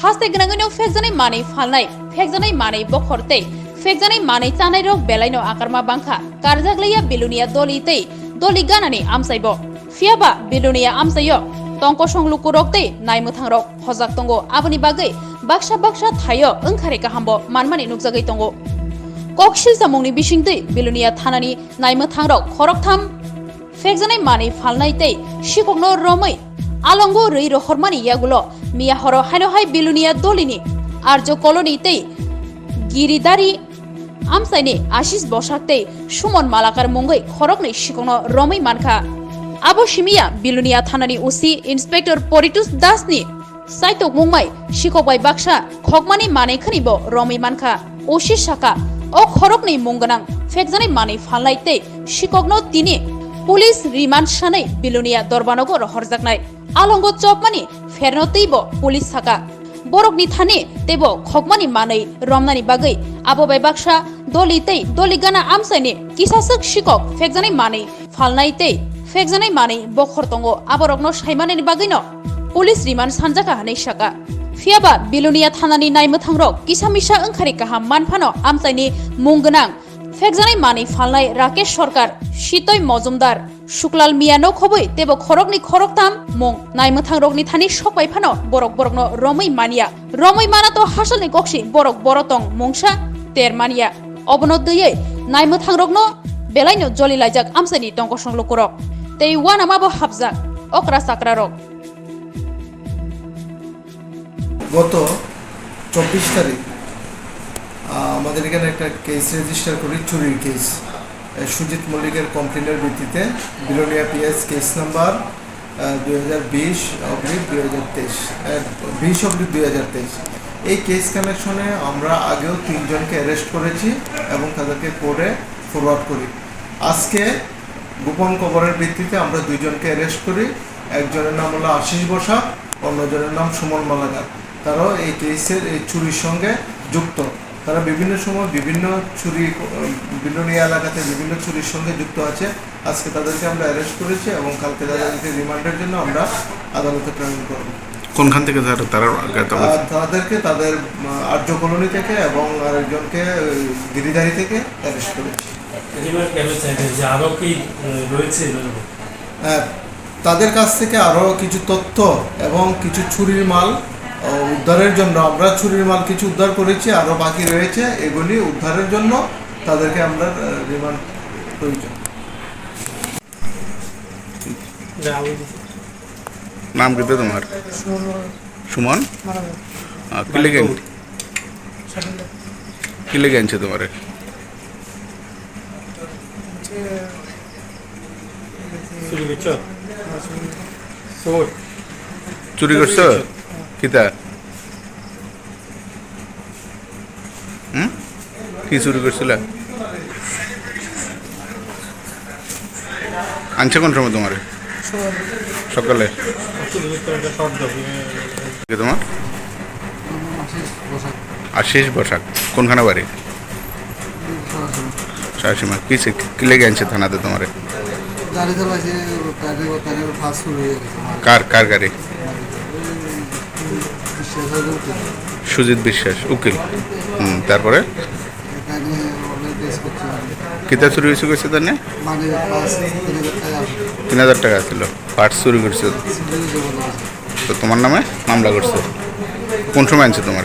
हास्ते गनांगनो फेकजानाय मानै फालनाय फेकजानाय मानै बखरते फेकजानाय मानै चानाय रक बेलायनो आकारमा बांखा कारजाग्लैया बिलुनिया दलिते दलि गानानि आमसाइबो फियाबा बिलुनिया आमसायो तंको संलुकु रक्ते नायमुथां रक हजाक तंगो आबनि बागै बाक्सा बाक्सा थायो ओंखारे गाहामबो मानमानि नुकजागै तंगो कक्सिल जामुंनि बिसिंते बिलुनिया थानानि नायमुथां रक खरकथाम फेकजानाय मानै फालनाय ते शिककनो रमै आलंगो रै रखरमानि यागुलो मिया हरो हानो हाय बिलुनिया दलिनि आर्ज कलोनी ते गिरिदारी आमसाइनि आशिष बसाकते सुमन मालाकार मुंगै खरकनै शिककनो रमै मानखा आबो सिमिया बिलुनिया थानानि उसी इन्सपेक्टर परितुस दासनि साइतक मुंमाय शिकबाय बाक्सा खकमानि मानै खनिबो रमै मानखा उसी साका ओ खरकनै मुंगनां फेकजानाय मानै फालनाय ते शिककनो तिनि पुलिस रिमान्ड सानै बिलुनिया दरबानगो हरजाकनाय आलंगो चपमानि फेरनो तैबो पुलिस साका बरकनि थाने तेबो खकमानि मानै रमनानि बागै आबोबाय बाक्सा दलि गाना आमसाइनि किसासक शिकक फेकजानाय मानै फालनाय ते फेकजानाय मानै बखर तंगो आबरकनो साइमानानि बागैनो पुलिस रिमान्ड सानजाका हानै साका फियाबा बिलुनिया थानानि नायमुथां रक किसामिसा ओंखारि गाहाम मानफानो आमसाइनि मुंगोनां फेकजानाय मानै फालनाय राकेश सरकार शीतय मजुमदार शुक्लाल मियानो खबै तेबो खरकनि खरकथाम मुं नायमुथां रकनि थानि सकबाय फानो बरकनो रमै मानिया रमै मानातो हासलनि गक्सि बरक बरतं मुंसा तेर मानिया अबनो दैयै नायमुथां रकनो बेलायनो जलि लायजाक आमसाइनि टंक संलुकु रक ते वाना माबो हाबजाक अक्रा साकरा रक গত 24 তারিখ আমাদের এখানে একটা কেস রেজিস্টার করি চুরির কেস সুজিত মল্লিকের কমপ্লেনের ভিত্তিতে বিলোনিয়া পিএস কেস নাম্বার 2020/2023 এই কেস কানেকশনে আমরা আগেও 3 জনকে অ্যারেস্ট করেছি এবং তাদেরকে কোর্টে ফরওয়ার্ড করি। আজকে গোপন খবরের ভিত্তিতে আমরা 2 জনকে অ্যারেস্ট করি। একজনের নাম হলো আশিস বসাক, অন্যজনের নাম সুমন মালাকার। তারাও এই কেসের এই চুরির সঙ্গে যুক্ত। তারা বিভিন্ন সময় বিভিন্ন চুরি বিলোনিয়া এলাকাতে বিভিন্ন চুরির সঙ্গে যুক্ত আছে। আজকে তাদেরকে আমরা অ্যারেস্ট করেছি এবং কালকে তাদেরকে রিমান্ডের জন্য আমরা আদালতে প্রেরণ করব। কোনখান থেকে তাদেরকে তাদের আর্য কলোনি থেকে এবং আরেকজনকে গিরিধারী থেকে অ্যারেস্ট করেছি। তাদের কাছ থেকে আরও কিছু তথ্য এবং কিছু চুরির মাল উদ্ধারের জন্য আমরা চুরির মাল কিছু উদ্ধার করেছি, আরও বাকি রয়েছে। এগুলি উদ্ধারের জন্য তাদেরকে আমরা রিমান্ড প্রয়োজন। নাম কি তোমার? সুমন। কি লেগে আনছে তোমার? চুরি করছো কিতা? কি চুরি করছিল? আনছে কোন সময় তোমার? সকালে। তোমার আশিস বসাক। কোনখানে বাড়ি? শাসিমা। কি লেগে আনছে থানাতে তোমার? কার গাড়ি? সুজিত বিশ্বাস উকিল। তারপরে কিতা চুরি হয়েছে কইছে তানে? 3000 টাকা ছিল। পার্টস চুরি করছে তো তোমার নামে মামলা করছে। কোন সময় আনছে তোমার?